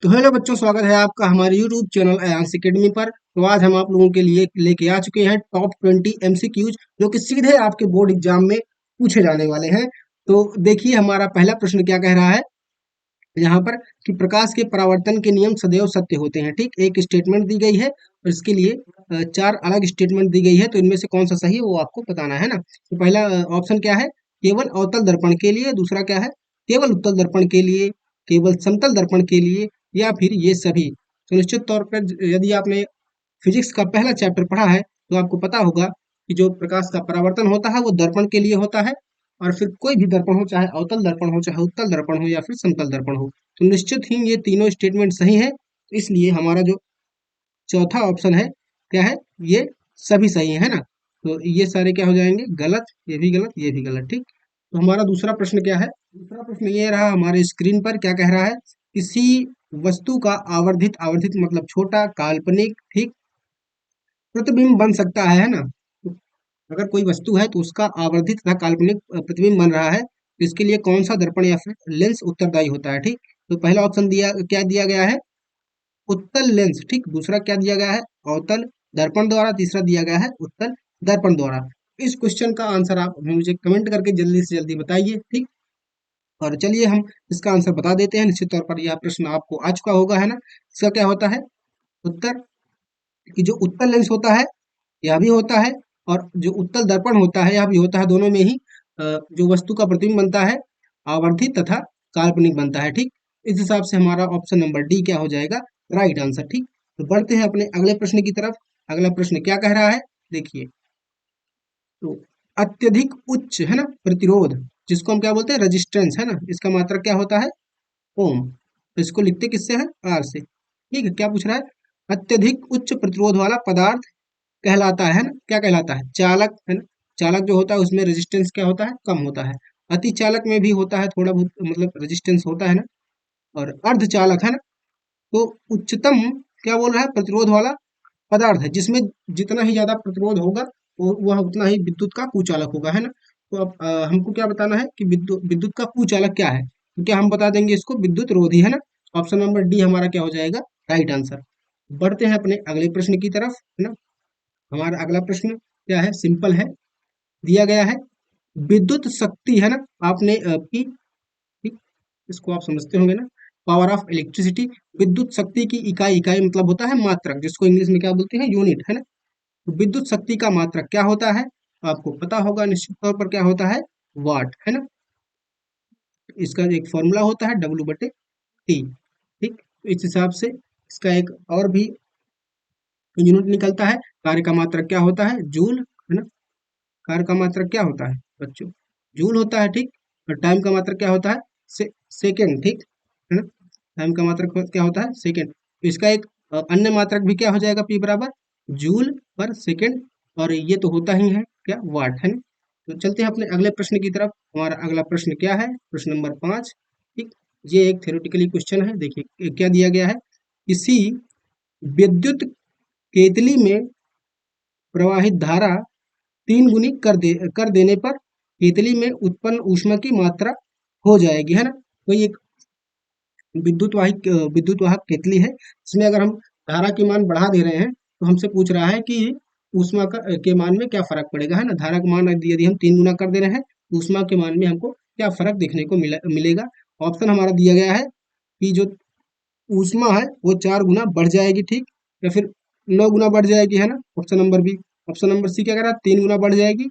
तो हेलो बच्चों, स्वागत है आपका हमारे यूट्यूब चैनल अयांश एकेडमी पर। तो आज हम आप लोगों के लिए लेके आ चुके हैं टॉप 20 एमसीक्यूज जो कि सीधे आपके बोर्ड एग्जाम में पूछे जाने वाले हैं। तो देखिए हमारा पहला प्रश्न क्या कह रहा है यहाँ पर कि प्रकाश के परावर्तन के नियम सदैव सत्य होते हैं। ठीक, एक स्टेटमेंट दी गई है और इसके लिए चार अलग स्टेटमेंट दी गई है। तो इनमें से कौन सा सही है वो आपको बताना है ना। तो पहला ऑप्शन क्या है, केवल अवतल दर्पण के लिए। दूसरा क्या है, केवल उत्तल दर्पण के लिए, केवल समतल दर्पण के लिए, या फिर ये सभी। तो निश्चित तौर पर यदि आपने फिजिक्स का पहला चैप्टर पढ़ा है तो आपको पता होगा कि जो प्रकाश का परावर्तन होता है वो दर्पण के लिए होता है। और फिर कोई भी दर्पण हो, चाहे अवतल दर्पण हो, चाहे उत्तल दर्पण हो, या फिर समतल दर्पण हो, तो निश्चित ही ये तीनों स्टेटमेंट सही है। तो इसलिए हमारा जो चौथा ऑप्शन है क्या है, ये सभी सही है ना। तो ये सारे क्या हो जाएंगे, गलत, ये भी गलत, ये भी गलत। ठीक, तो हमारा दूसरा प्रश्न क्या है, दूसरा प्रश्न ये रहा हमारे स्क्रीन पर, क्या कह रहा है, किसी वस्तु का आवर्धित, आवर्धित मतलब छोटा, काल्पनिक, ठीक, प्रतिबिंब बन सकता है ना। तो अगर कोई वस्तु है तो उसका आवर्धित तथा काल्पनिक प्रतिबिंब बन रहा है, तो इसके लिए कौन सा दर्पण या फिर लेंस उत्तरदायी होता है। ठीक, तो पहला ऑप्शन दिया, क्या दिया गया है, उत्तल लेंस। ठीक, दूसरा क्या दिया गया है, अवतल दर्पण द्वारा, तीसरा दिया गया है उत्तल दर्पण द्वारा। इस क्वेश्चन का आंसर आप मुझे कमेंट करके जल्दी से जल्दी बताइए। ठीक, और चलिए हम इसका आंसर बता देते हैं। निश्चित तौर पर यह प्रश्न आपको आ चुका होगा है ना। इसका क्या होता है उत्तर, कि जो उत्तल लेंस होता है यह भी होता है, और जो उत्तल दर्पण होता है यह भी होता है। दोनों में ही जो वस्तु का प्रतिबिंब बनता है आवर्धित तथा काल्पनिक बनता है। ठीक, इस हिसाब से हमारा ऑप्शन नंबर डी क्या हो जाएगा, राइट आंसर। ठीक, तो बढ़ते हैं अपने अगले प्रश्न की तरफ। अगला प्रश्न क्या कह रहा है, देखिए। तो अत्यधिक उच्च है ना प्रतिरोध, जिसको हम क्या बोलते हैं, रेजिस्टेंस है ना, इसका मात्रक क्या होता है, ओम। तो इसको लिखते किससे हैं, आर से। ठीक है, क्या पूछ रहा है, अत्यधिक उच्च प्रतिरोध वाला पदार्थ कहलाता है ना, क्या कहलाता है, चालक है ना। चालक जो होता है उसमें रेजिस्टेंस क्या होता है, कम होता है। अति चालक में भी होता है थोड़ा बहुत, मतलब रेजिस्टेंस होता है ना। और अर्धचालक है ना, तो उच्चतम क्या बोल रहा है, प्रतिरोध वाला पदार्थ है जिसमें जितना ही ज्यादा प्रतिरोध होगा वह उतना ही विद्युत का कुचालक होगा, है ना। तो अब हमको क्या बताना है कि विद्युत विद्युत का कुचालक क्या है, तो क्या हम बता देंगे इसको, विद्युत रोधी, है ना। ऑप्शन नंबर डी हमारा क्या हो जाएगा, राइट आंसर। बढ़ते हैं अपने अगले प्रश्न की तरफ, है ना। हमारा अगला प्रश्न क्या है, सिंपल है, दिया गया है विद्युत शक्ति, है ना। आपने की, ठीक, इसको आप समझते होंगे ना, पावर ऑफ इलेक्ट्रिसिटी। विद्युत शक्ति की इकाई, इकाई मतलब होता है मात्रक, जिसको इंग्लिश में क्या बोलते हैं, यूनिट, है ना। तो विद्युत शक्ति का मात्रक क्या होता है, आपको पता होगा निश्चित तौर पर, क्या होता है, वाट, है ना। इसका एक फॉर्मूला होता है डब्ल्यू बटे टी। ठीक, तो इस हिसाब से इसका एक और भी यूनिट निकलता है। कार्य का मात्रक क्या होता है, जूल, है ना। कार्य का मात्रक क्या होता है बच्चों, जूल होता है। ठीक, और टाइम का मात्रक क्या होता है, सेकेंड। ठीक, है ना। टाइम का मात्रक क्या होता है, सेकेंड। तो इसका एक अन्य मात्रक भी क्या हो जाएगा, पी बराबर जूल पर सेकेंड। और ये तो होता ही है क्या, वाट, है ना। तो चलते हैं अपने अगले प्रश्न की तरफ। हमारा अगला प्रश्न क्या है, प्रश्न नंबर 5। ठीक, ये एक थ्योरेटिकली क्वेश्चन है। देखिए क्या दिया गया है, किसी विद्युत केतली में प्रवाहित धारा 3 गुनी कर देने पर केतली में उत्पन्न ऊष्मा की मात्रा हो जाएगी, है ना। तो ये विद्युत वाहक केतली है, इसमें अगर हम धारा के मान बढ़ा दे रहे हैं तो हमसे पूछ रहा है कि ऊष्मा के मान में क्या फर्क पड़ेगा, है ना। धारा का मान यदि हम 3 गुना कर दे रहे हैं तो ऊष्मा के मान में हमको क्या फर्क देखने को मिलेगा। ऑप्शन हमारा दिया गया है कि जो ऊष्मा है वो 4 गुना बढ़ जाएगी, ठीक, या फिर 9 गुना बढ़ जाएगी, है ना, option number B. Option number C क्या कह रहा है, 3 गुना बढ़ जाएगी।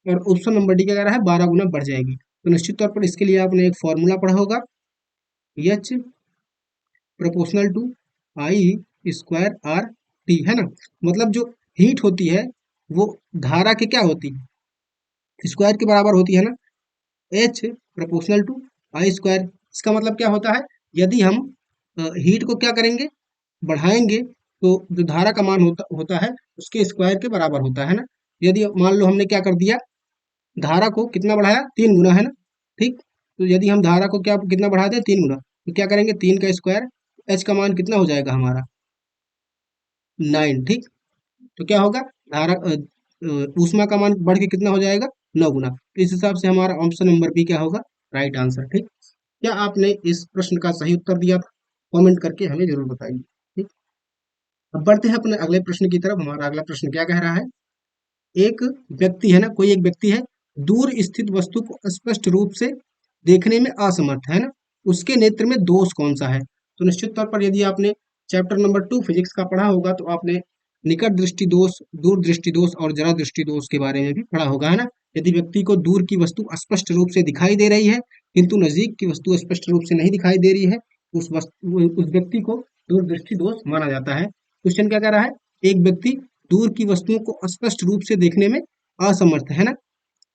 और ऑप्शन नंबर डी क्या कह रहा है, 12 गुना बढ़ जाएगी। तो निश्चित तौर पर इसके लिए आपने एक फॉर्मूला पढ़ा होगा, H proportional to I square R T, है ना। मतलब जो हीट होती है वो धारा के क्या होती है, स्क्वायर के बराबर होती है ना। H proportional to I square, इसका मतलब क्या होता है, यदि हम हीट को क्या करेंगे, बढ़ाएंगे, तो जो धारा का मान होता है उसके स्क्वायर के बराबर होता है ना। यदि मान लो हमने क्या कर दिया, धारा को कितना बढ़ाया, 3 गुना, है ना। ठीक, तो यदि हम धारा को क्या कितना बढ़ा दें, 3 गुना, तो क्या करेंगे, 3 का स्क्वायर, एच का मान कितना हो जाएगा हमारा, 9। ठीक, तो क्या होगा, धारा ऊष्मा का मान बढ़ के कितना हो जाएगा, 9 गुना। तो इस हिसाब से हमारा ऑप्शन नंबर बी क्या होगा, राइट आंसर। ठीक, क्या आपने इस प्रश्न का सही उत्तर दिया था। कमेंट करके हमें जरूर बताइए। ठीक, अब बढ़ते हैं अपने अगले प्रश्न की तरफ। हमारा अगला प्रश्न क्या कह रहा है? एक व्यक्ति है ना, कोई एक व्यक्ति है, दूर स्थित वस्तु को स्पष्ट रूप से देखने में असमर्थ है ना, उसके नेत्र में दोष कौन सा है? तो निश्चित तौर पर यदि आपने चैप्टर नंबर 2 फिजिक्स का पढ़ा होगा तो आपने निकट दृष्टि दोष, दूर दृष्टि दोष और जरा दृष्टि दोष के बारे में भी पढ़ा होगा, है ना। यदि व्यक्ति को दूर की वस्तु स्पष्ट रूप से दिखाई दे रही है किंतु नजदीक की वस्तु स्पष्ट रूप से नहीं दिखाई दे रही है, उस व्यक्ति को दूर दृष्टि दोष माना जाता है। क्वेश्चन क्या कह रहा है? एक व्यक्ति दूर की वस्तुओं को स्पष्ट रूप से देखने में असमर्थ है ना,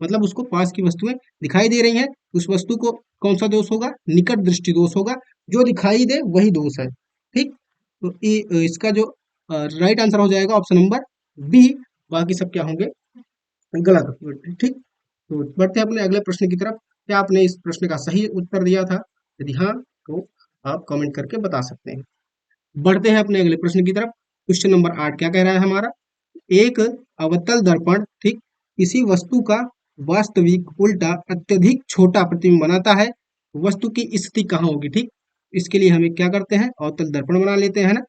मतलब उसको पास की वस्तुएं दिखाई दे रही हैं, उस वस्तु को कौन सा दोष होगा? निकट दृष्टि दोष होगा। जो दिखाई दे वही दोष है। ठीक, तो इसका जो राइट आंसर हो जाएगा ऑप्शन नंबर बी। बाकी सब क्या होंगे? गलत। ठीक, तो बढ़ते हैं अपने अगले प्रश्न की तरफ। क्या आपने इस प्रश्न का सही उत्तर दिया था? यदि हाँ तो आप कमेंट करके बता सकते हैं। बढ़ते हैं अपने अगले प्रश्न की तरफ। क्वेश्चन नंबर 8 क्या कह रहा है हमारा? एक अवतल दर्पण, ठीक, किसी वस्तु का वास्तविक उल्टा अत्यधिक छोटा प्रतिबिंब बनाता है। वस्तु की स्थिति कहाँ होगी? ठीक, इसके लिए हमें क्या करते हैं? अवतल दर्पण बना लेते हैं ना।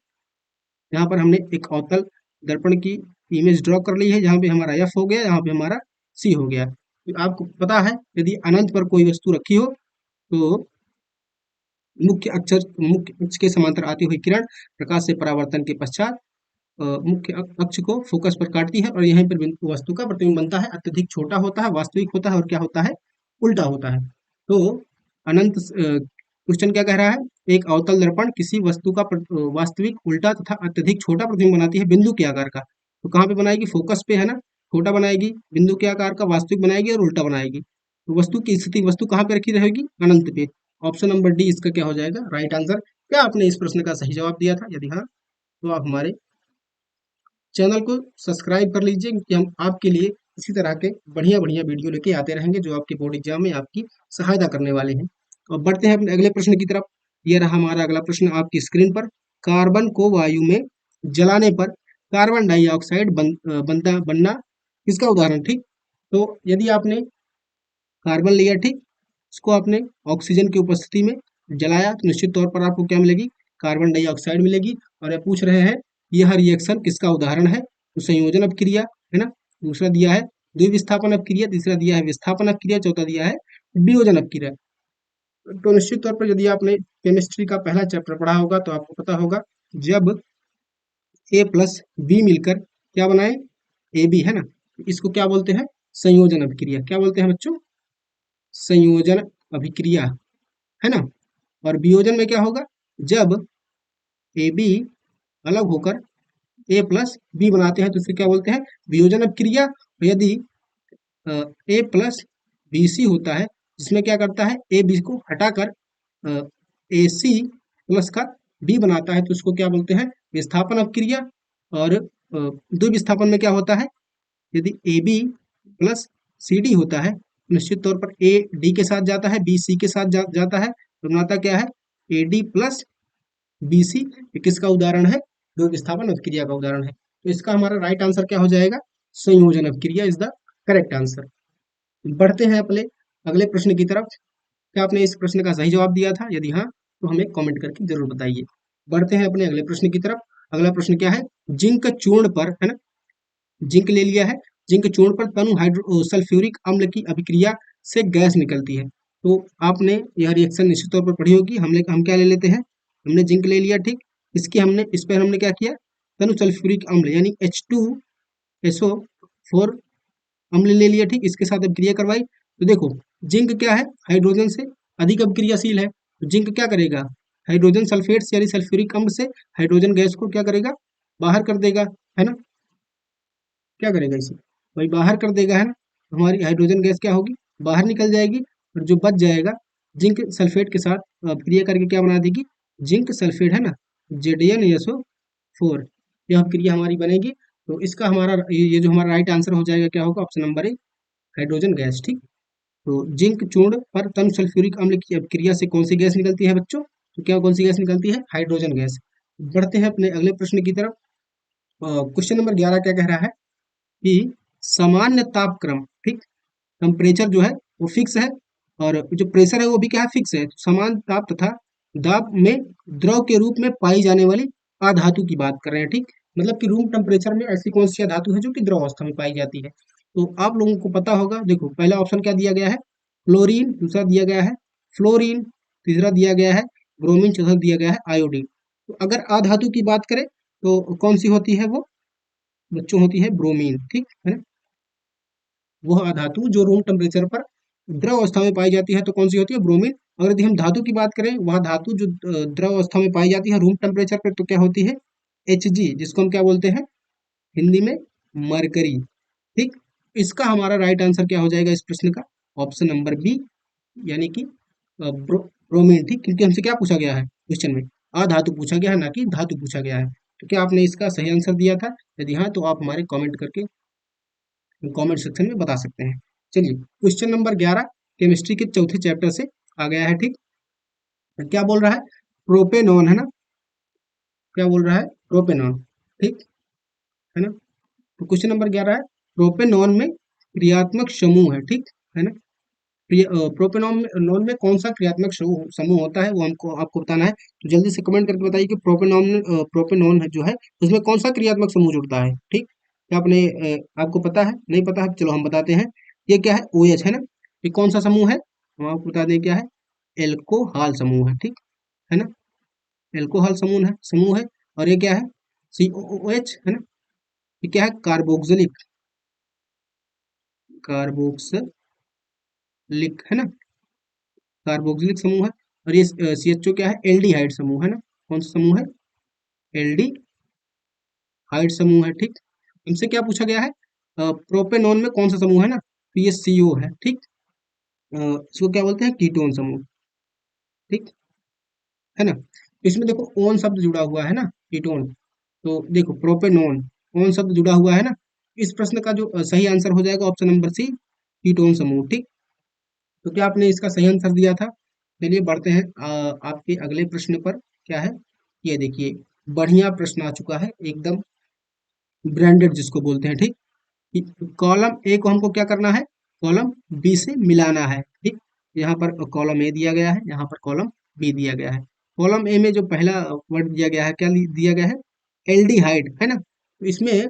यहाँ पर हमने एक अवतल दर्पण की इमेज ड्रॉ कर ली है, जहाँ पे हमारा एफ हो गया, यहाँ पे हमारा सी हो गया। तो आपको पता है यदि अनंत पर कोई वस्तु रखी हो तो मुख्य अक्ष के समांतर आती हुई किरण प्रकाश से परावर्तन के पश्चात मुख्य अक्ष को फोकस पर काटती है और यहीं पर वस्तु का प्रतिबिंब बनता है। अत्यधिक छोटा होता है, वास्तविक होता है और क्या होता है? उल्टा होता है। तो अनंत क्वेश्चन क्या कह रहा है? एक अवतल दर्पण किसी वस्तु का वास्तविक उल्टा तथा अत्यधिक छोटा प्रतिबिंब बनाती है बिंदु के आकार का। तो कहाँ पे बनाएगी? फोकस पे, है ना। छोटा बनाएगी, बिंदु के आकार का वास्तविक बनाएगी और उल्टा बनाएगी। तो वस्तु की स्थिति, वस्तु कहाँ पे रखी रहेगी? अनंत पे। ऑप्शन नंबर डी इसका क्या हो जाएगा? Right answer. क्या आपने इस प्रश्न का सही जवाब दिया था? यदि हाँ तो आप हमारे चैनल को सब्सक्राइब कर लीजिए, क्योंकि हम आपके लिए इसी तरह के बढ़िया बढ़िया वीडियो लेके आते रहेंगे जो आपके बोर्ड एग्जाम में आपकी सहायता करने वाले हैं। और बढ़ते हैं अपने अगले प्रश्न की तरफ। यह रहा हमारा अगला प्रश्न आपकी स्क्रीन पर। कार्बन को वायु में जलाने पर कार्बन डाइऑक्साइड बनना किसका उदाहरण? ठीक, तो यदि आपने कार्बन लिया, ठीक, इसको आपने ऑक्सीजन की उपस्थिति में जलाया तो निश्चित तौर पर आपको क्या मिलेगी? कार्बन डाइऑक्साइड मिलेगी। और ये पूछ रहे हैं यह रिएक्शन किसका उदाहरण है? तो संयोजन अपक्रिया, है ना। दूसरा दिया है द्विविस्थापन अपक्रिया, तीसरा दिया है विस्थापन अपक्रिया, चौथा दिया है वियोजन अपक्रिया। तो निश्चित तौर पर यदि आपने केमिस्ट्री का पहला चैप्टर पढ़ा होगा तो आपको पता होगा, जब ए प्लस बी मिलकर क्या बनाए? ए बी, है ना। इसको क्या बोलते हैं? संयोजन अभिक्रिया। क्या बोलते हैं बच्चों? संयोजन अभिक्रिया, है ना। और वियोजन में क्या होगा? जब ए बी अलग होकर ए प्लस बी बनाते हैं तो इसे क्या बोलते हैं? वियोजन अभिक्रिया। और यदि ए प्लस बी सी होता है, जिसमें क्या करता है? ए बी को हटाकर ए सी प्लस का बी बनाता है तो इसको क्या बोलते हैं? विस्थापन अपक्रिया। और द्विविस्थापन में क्या होता है? यदि A B plus C D होता है, निश्चित तौर पर ए डी के साथ जाता है, बी सी के साथ जाता है, तो बनाता क्या है? A D plus B C. ये किसका उदाहरण है? द्वितीय विस्थापन अभिक्रिया का उदाहरण है। तो इसका हमारा राइट आंसर क्या हो जाएगा? संयोजन अभिक्रिया इज द करेक्ट आंसर। बढ़ते हैं अपने अगले प्रश्न की तरफ। क्या आपने इस प्रश्न का सही जवाब दिया था? यदि हाँ तो हमें कमेंट करके जरूर बताइए। बढ़ते हैं अपने अगले प्रश्न की तरफ। अगला प्रश्न क्या है? जिंक चूर्ण पर, है ना, जिंक ले लिया है, जिंक चूर्ण पर तनु हाइड्रो सल्फ्यूरिक अम्ल की अभिक्रिया से गैस निकलती है। तो आपने यह रिएक्शन निश्चित तौर पर पढ़ी होगी। हम क्या ले लेते हैं? हमने जिंक ले लिया, ठीक, इसकी हमने इस पर हमने क्या किया? तनु सल्फ्यूरिक अम्ल यानी H2SO4 अम्ल ले लिया, ठीक, इसके साथ अभिक्रिया करवाई। तो देखो जिंक क्या है? हाइड्रोजन से अधिक अभिक्रियाशील है। तो जिंक क्या करेगा? हाइड्रोजन सल्फेट से यानी सल्फ्यूरिक अम्ल से हाइड्रोजन गैस को क्या करेगा? बाहर कर देगा, है ना। क्या करेगा? इसे भाई बाहर कर देगा, है ना। तो हमारी हाइड्रोजन गैस क्या होगी? बाहर निकल जाएगी। और जो बच जाएगा जिंक सल्फेट के साथ अभिक्रिया करके क्या बना देगी? जिंक सल्फेट, है ना, JdNaSO4। यह अभिक्रिया हमारी बनेगी। तो इसका हमारा ये जो हमारा राइट आंसर हो जाएगा क्या होगा? Option number A, hydrogen gas. ठीक, तो जिंक चूर्ण पर तन सल्फ्यूरिक अम्ल की अभिक्रिया से कौन सी गैस निकलती है बच्चों? तो क्या कौन सी गैस निकलती है? Hydrogen gas. बढ़ते हैं अपने अगले प्रश्न की तरफ। क्वेश्चन नंबर 11 क्या कह रहा है कि सामान्य तापक्रम, ठीक, टेम्परेचर जो है वो फिक्स है और जो प्रेशर है वो भी क्या है? फिक्स है। समान ताप तथा दाब में द्रव के रूप में पाई जाने वाली अधातु की बात कर रहे हैं, ठीक। मतलब कि रूम टेम्परेचर में ऐसी कौन सी अधातु है जो कि द्रव अवस्था में पाई जाती है। तो आप लोगों को पता होगा, देखो पहला ऑप्शन क्या दिया गया है, क्लोरीन, दूसरा दिया गया है फ्लोरीन, तीसरा दिया गया है ब्रोमीन, चौथा दिया गया है आयोडीन। तो अगर अधातु की बात करें तो कौन सी होती है वो बच्चों, होती है ब्रोमीन, ठीक है ना। वह अधातु जो रूम टेम्परेचर पर द्रव अवस्था में पाई जाती है तो कौन सी होती है, ब्रोमीन। अगर यदि हम धातु की बात करें, वह धातु जो द्रव अवस्था में पाई जाती है रूम टेम्परेचर पर, तो क्या होती है, Hg, जिसको हम क्या बोलते हैं हिंदी में, मरकरी, ठीक। इसका हमारा राइट आंसर क्या हो जाएगा इस प्रश्न का, ऑप्शन नंबर बी, यानी कि ब्रोमीन, ठीक। क्योंकि हमसे क्या पूछा गया है क्वेश्चन में, अधातु पूछा गया है, ना कि धातु पूछा गया है। तो क्या आपने इसका सही आंसर दिया था? यदि हाँ, तो आप हमारे कमेंट करके कमेंट सेक्शन में बता सकते हैं। चलिए, क्वेश्चन नंबर 11 केमिस्ट्री के चौथे चैप्टर से आ गया है, ठीक। क्या बोल रहा है, प्रोपेनॉन, है ना, क्या बोल रहा है, प्रोपेनॉन, ठीक है ना। तो क्वेश्चन नंबर 11 है, प्रोपेनॉन में क्रियात्मक समूह है, ठीक है ना। प्रोपेनॉन में नॉन में कौन सा क्रियात्मक समूह समूह होता है, वो हमको आपको बताना है। तो जल्दी से कमेंट करके बताइए कि प्रोपेनॉन जो है उसमें कौन सा क्रियात्मक समूह जुड़ता है, ठीक। क्या आपने आपको पता है, नहीं पता है, चलो हम बताते हैं। ये क्या है, OH, है ना। ये कौन सा समूह है, हम आपको बता दें क्या है, एल्कोहल समूह है, ठीक है ना। एल्कोहल समूह है। और ये क्या है, COOH, है ना। ये क्या है, कार्बोक्सिलिक, है ना, कार्बोक्सिलिक समूह है। और ये CHO क्या है, एल्डिहाइड समूह, है ना। कौन सा समूह है, एल्डिहाइड समूह है, ठीक। इनसे क्या पूछा गया है, प्रोपेनॉन में कौन सा समूह है ना, तो ये CO है, ठीक। इसको क्या बोलते हैं, कीटोन समूह, ठीक है ना। तो इसमें देखो ओन शब्द जुड़ा हुआ है ना, कीटोन। तो देखो प्रोपेनॉन, ओन शब्द जुड़ा हुआ है ना। इस प्रश्न का जो सही आंसर हो जाएगा ऑप्शन नंबर सी, कीटोन समूह, ठीक। तो क्या आपने इसका सही आंसर दिया था। चलिए बढ़ते हैं आपके अगले प्रश्न पर। क्या है, ये देखिए, बढ़िया प्रश्न आ चुका है एकदम, ब्रांडेड जिसको बोलते हैं, ठीक। कॉलम ए को हमको क्या करना है, कॉलम बी से मिलाना है, ठीक। यहाँ पर कॉलम ए दिया गया है, यहाँ पर कॉलम बी दिया गया है। कॉलम ए में जो पहला वर्ड दिया गया है, क्या दिया गया है, एल्डिहाइड, है ना। तो इसमें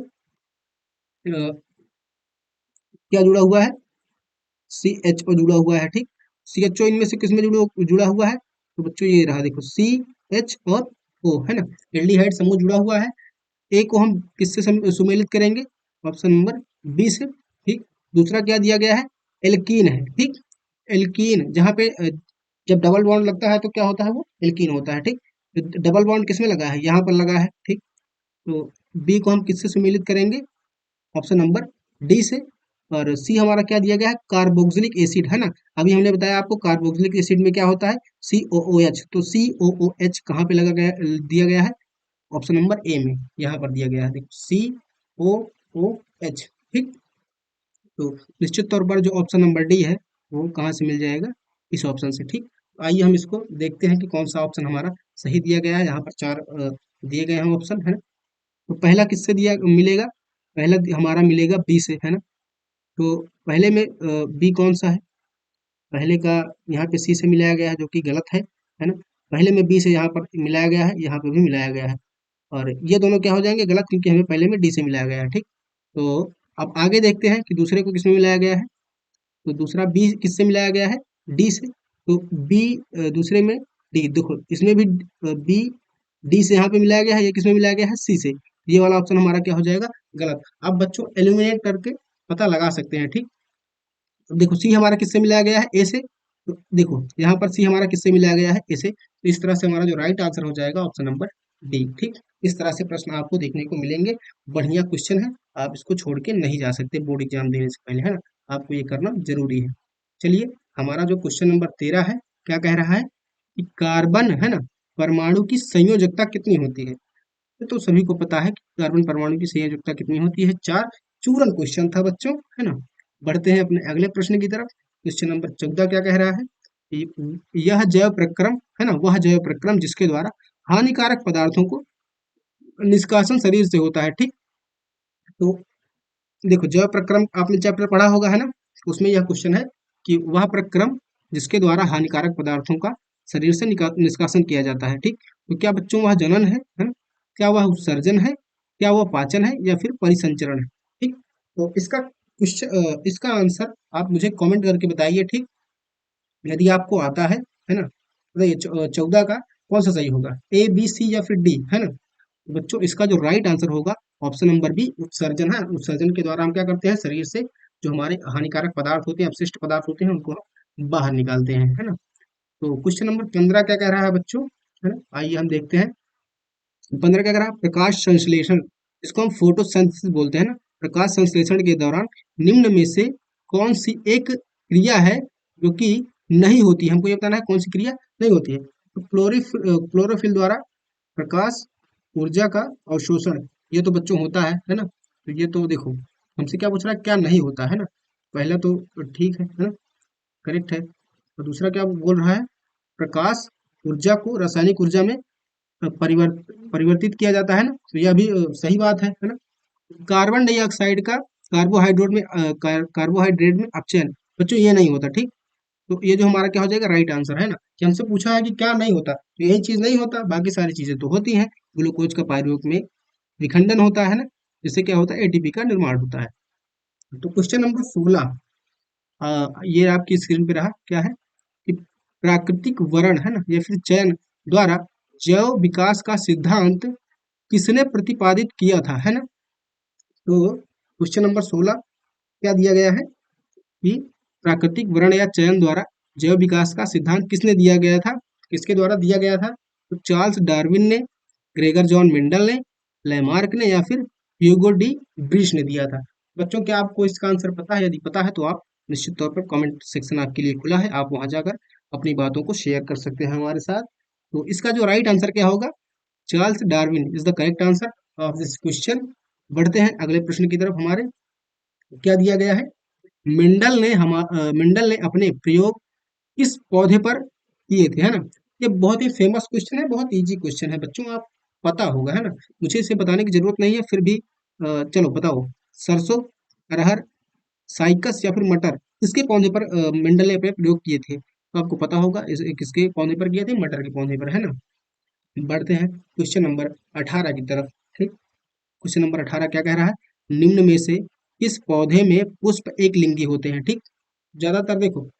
क्या जुड़ा हुआ है, CHO जुड़ा हुआ है, ठीक। CHO इनमें से किसमें जुड़ा हुआ है, तो बच्चों ये रहा, देखो CH और O, है ना। एल्डिहाइड समूह जुड़ा हुआ है। ए को हम किससे सुमेलित करेंगे, ऑप्शन नंबर बी से, ठीक। दूसरा क्या दिया गया है, एल्कीन है, ठीक। एल्कीन जहाँ पे जब डबल बॉन्ड लगता है तो क्या होता है, वो एल्कीन होता है, ठीक। तो डबल बॉन्ड किसमें लगा है, यहाँ पर लगा है, ठीक। तो बी को हम किससे सुमेलित करेंगे, ऑप्शन नंबर डी से। और सी हमारा क्या दिया गया है, कार्बोक्सिलिक एसिड, है ना। अभी हमने बताया आपको कार्बोक्सिलिक एसिड में क्या होता है, COOH। तो COOH कहाँ पे लगा गया, दिया गया है, ऑप्शन नंबर ए में, यहाँ पर दिया गया है, देखो COOH, ठीक। तो निश्चित तौर पर जो ऑप्शन नंबर डी है वो कहाँ से मिल जाएगा, इस ऑप्शन से, ठीक। तो आइए हम इसको देखते हैं कि कौन सा ऑप्शन हमारा सही दिया गया है। यहाँ पर चार दिए गए हैं ऑप्शन, है ना। तो पहला किससे दिया मिलेगा, पहला हमारा मिलेगा बी से, है ना। तो पहले में बी कौन सा है, पहले का यहाँ पे सी से मिलाया गया है जो कि गलत है ना। पहले में बी से यहाँ पर मिलाया गया है, यहाँ पे भी मिलाया गया है। और ये दोनों क्या हो जाएंगे, गलत, क्योंकि हमें पहले में डी से मिलाया गया है, ठीक। तो अब आगे देखते हैं कि दूसरे को किसमें मिलाया गया है। तो दूसरा बी किससे मिलाया गया है, डी से। तो बी दूसरे में डी, देखो इसमें भी बी डी से यहाँ पे मिलाया गया है, ये किसमें मिलाया गया है, सी से। ये वाला ऑप्शन हमारा क्या हो जाएगा, गलत। अब बच्चों एलिमिनेट करके पता लगा सकते हैं, ठीक। अब देखो सी हमारा किससे मिलाया गया है, ए से। तो देखो यहाँ पर सी हमारा किससे मिलाया गया है, ए से। तो इस तरह से हमारा जो राइट आंसर हो जाएगा ऑप्शन नंबर डी, ठीक। इस तरह से प्रश्न आपको देखने को मिलेंगे। बढ़िया क्वेश्चन है, आप इसको छोड़ के नहीं जा सकते बोर्ड एग्जाम देने से पहले, है ना। आपको ये करना जरूरी है। चलिए, हमारा जो क्वेश्चन नंबर 13 है, क्या कह रहा है कि कार्बन, है ना, परमाणु की संयोजकता कितनी होती है। ये तो सभी को पता है कि कार्बन परमाणु की संयोजकता कितनी होती है, 4। चूरन क्वेश्चन था बच्चों, है ना। बढ़ते हैं अपने अगले प्रश्न की तरफ। क्वेश्चन नंबर 14 क्या कह रहा है यह जैव प्रक्रम, है ना, वह जैव प्रक्रम जिसके द्वारा हानिकारक पदार्थों को निष्कासन शरीर से होता है, ठीक। तो देखो जैव प्रक्रम आपने चैप्टर पढ़ा होगा, है ना। उसमें यह क्वेश्चन है कि वह प्रक्रम जिसके द्वारा हानिकारक पदार्थों का शरीर से निष्कासन किया जाता है। ठीक, तो क्या बच्चों वह जनन है ना? क्या वह उत्सर्जन है? क्या वह पाचन है या फिर परिसंचरण है? ठीक, तो इसका क्वेश्चन, इसका आंसर आप मुझे कमेंट करके बताइए। ठीक, यदि आपको आता है ना, बताइए 14 का कौन सा सही होगा, ए बी सी या फिर डी, है ना? तो बच्चों इसका जो राइट आंसर होगा ऑप्शन नंबर बी, उत्सर्जन है। उत्सर्जन के द्वारा हम क्या करते हैं, शरीर से जो हमारे हानिकारक पदार्थ होते हैं, अपशिष्ट पदार्थ होते हैं, उनको हम बाहर निकालते हैं, है ना? तो क्वेश्चन नंबर 15 क्या कह रहा है बच्चों, है ना? आइए हम देखते हैं। 15 क्या कह रहा है, प्रकाश संश्लेषण, इसको हम फोटोसिंथेसिस बोलते हैं ना। प्रकाश संश्लेषण के दौरान निम्न में से कौन सी एक क्रिया है जो कि नहीं होती, हमको ये बताना है कौन सी क्रिया नहीं होती है। तो क्लोरोफिल द्वारा प्रकाश ऊर्जा का अवशोषण, ये तो बच्चों होता है ना? तो ये तो देखो हमसे क्या पूछ रहा है, क्या नहीं होता है ना? पहला तो ठीक है ना, करेक्ट है। और दूसरा क्या बोल रहा है, प्रकाश ऊर्जा को रासायनिक ऊर्जा में परिवर्तित किया जाता है ना, तो यह भी सही बात है ना? कार्बन डाइऑक्साइड का कार्बोहाइड्रेट में अपचयन, बच्चों ये नहीं होता। ठीक, तो ये जो हमारा क्या हो जाएगा, राइट आंसर है ना, कि हमसे पूछा है कि क्या नहीं होता, तो यही चीज नहीं होता, बाकी सारी चीजें तो होती हैं। ग्लूकोज का पायरुवेट में विखंडन होता है ना, जिससे क्या होता है, एटीपी का निर्माण होता है। तो क्वेश्चन नंबर 16, ये आपकी स्क्रीन पे रहा, क्या है कि प्राकृतिक वरण, है ना, या फिर चयन द्वारा जैव विकास का सिद्धांत किसने प्रतिपादित किया था, है ना? तो क्वेश्चन नंबर 16 क्या दिया गया है कि प्राकृतिक वर्ण या चयन द्वारा जैव विकास का सिद्धांत किसने दिया गया था, किसके द्वारा दिया गया था? तो चार्ल्स डार्विन ने, ग्रेगर जॉन मेंडल ने, लैमार्क ने या फिर ह्यूगो डी ब्रिश ने दिया था। बच्चों क्या आपको इसका आंसर पता है? यदि पता है तो आप निश्चित तौर पर कमेंट सेक्शन आपके लिए खुला है, आप वहां जाकर अपनी बातों को शेयर कर सकते हैं हमारे साथ। तो इसका जो राइट आंसर क्या होगा, Charles Darwin is the correct answer of this question. बढ़ते हैं अगले प्रश्न की तरफ हमारे, क्या दिया गया है, मेंडल ने अपने प्रयोग किस पौधे पर किए थे, है ना? ये बहुत ही फेमस क्वेश्चन है, बहुत इजी क्वेश्चन है बच्चों, आप पता होगा, है ना? मुझे इसे बताने की जरूरत नहीं है, फिर भी चलो बताओ, सरसों, अरहर, साइकस या फिर मटर, किसके पौधे पर मेंडल ने अपने प्रयोग किए थे? तो आपको पता होगा किसके पौधे पर किए थे, मटर के पौधे पर, है ना? बढ़ते हैं क्वेश्चन नंबर 18 की तरफ। ठीक, क्वेश्चन नंबर 18 क्या कह रहा है, निम्न में से किस पौधे में पुष्प एक लिंगी होते हैं? ठीक, ज्यादातर देखो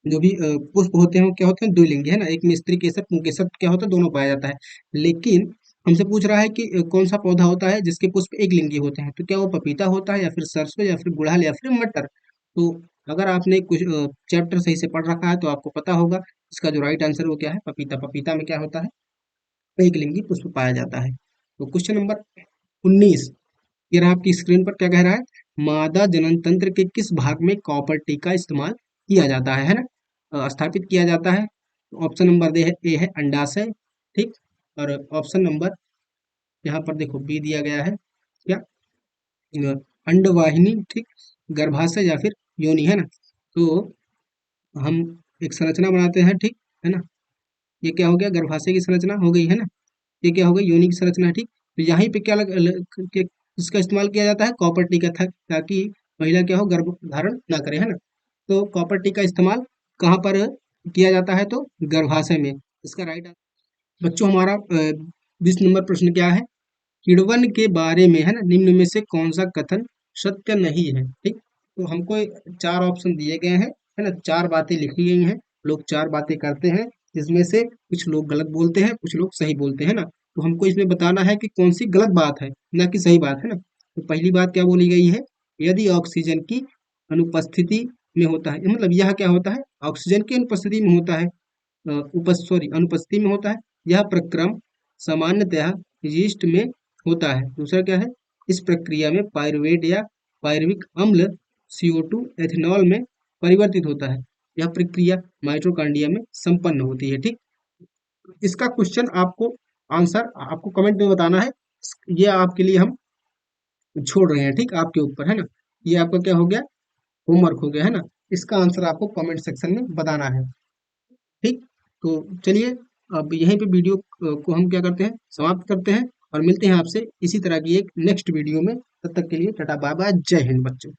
जो भी पुष्प होते हैं वो क्या होते हैं, द्विलिंगी, है ना? एक में स्त्री केसर पुंकेसर क्या होता है, दोनों पाया जाता है। लेकिन हमसे पूछ रहा है कि कौन सा पौधा होता है जिसके पुष्प एक लिंगी होते हैं, तो क्या वो पपीता होता है या फिर सरसों या फिर गुड़हल या फिर मटर? तो अगर आपने कुछ चैप्टर सही से पढ़ रखा है तो आपको पता होगा इसका जो राइट आंसर वो क्या है, पपीता। पपीता में क्या होता है, एक लिंगी पुष्प पाया जाता है। तो क्वेश्चन नंबर 19, ये रहा आपकी स्क्रीन पर, क्या कह रहा है, मादा जनन तंत्र के किस भाग में कॉपर टी का इस्तेमाल किया जाता है ना? स्थापित किया जाता है। ऑप्शन नंबर दे है, ए है अंडाशय। ठीक, और ऑप्शन नंबर यहाँ पर देखो बी दिया गया है, क्या, अंडवाहिनी, ठीक, गर्भाशय या फिर योनि, है ना? तो हम एक संरचना बनाते हैं, ठीक है ना? ये क्या हो गया, गर्भाशय की संरचना हो गई, है ना? ये क्या हो गई, योनि की संरचना, ठीक। तो यहाँ पे क्या इसका इस्तेमाल किया जाता है, कॉपर टी का था, ताकि महिला क्या हो, गर्भ धारण ना करे, है ना? तो कॉपर टी का इस्तेमाल कहाँ पर किया जाता है, तो गर्भाशय में। इसका राइट बच्चों हमारा 20 नंबर प्रश्न क्या है, किण्वन के बारे में, है ना, निम्न में से कौन सा कथन सत्य नहीं है? ठीक, तो हमको चार ऑप्शन दिए गए हैं, है ना, चार बातें लिखी गई हैं, लोग चार बातें करते हैं, जिसमें से कुछ लोग गलत बोलते हैं, कुछ लोग सही बोलते हैं ना। तो हमको इसमें बताना है कि कौन सी गलत बात है, ना कि सही बात, है ना? तो पहली बात क्या बोली गई है, यदि ऑक्सीजन की अनुपस्थिति में होता है, मतलब यह क्या होता है, ऑक्सीजन की अनुपस्थिति में होता है, अनुपस्थिति में होता है, यह प्रक्रम सामान्यतः यीस्ट में होता है। दूसरा क्या है, इस प्रक्रिया में पायरुवेट या पायरुविक अम्ल CO2 एथेनॉल में परिवर्तित होता है। यह प्रक्रिया माइटोकॉन्ड्रिया में संपन्न होती है। ठीक, इसका क्वेश्चन आपको आंसर आपको कमेंट में बताना है, ये आपके लिए हम छोड़ रहे हैं, ठीक, आपके ऊपर, है ना? ये आपका क्या हो गया, होमवर्क हो गया, है ना? इसका आंसर आपको कमेंट सेक्शन में बताना है। ठीक, तो चलिए अब यहीं पे वीडियो को हम क्या करते हैं, समाप्त करते हैं, और मिलते हैं आपसे इसी तरह की एक नेक्स्ट वीडियो में। तब तक के लिए टाटा बाय बाय, जय हिंद बच्चों।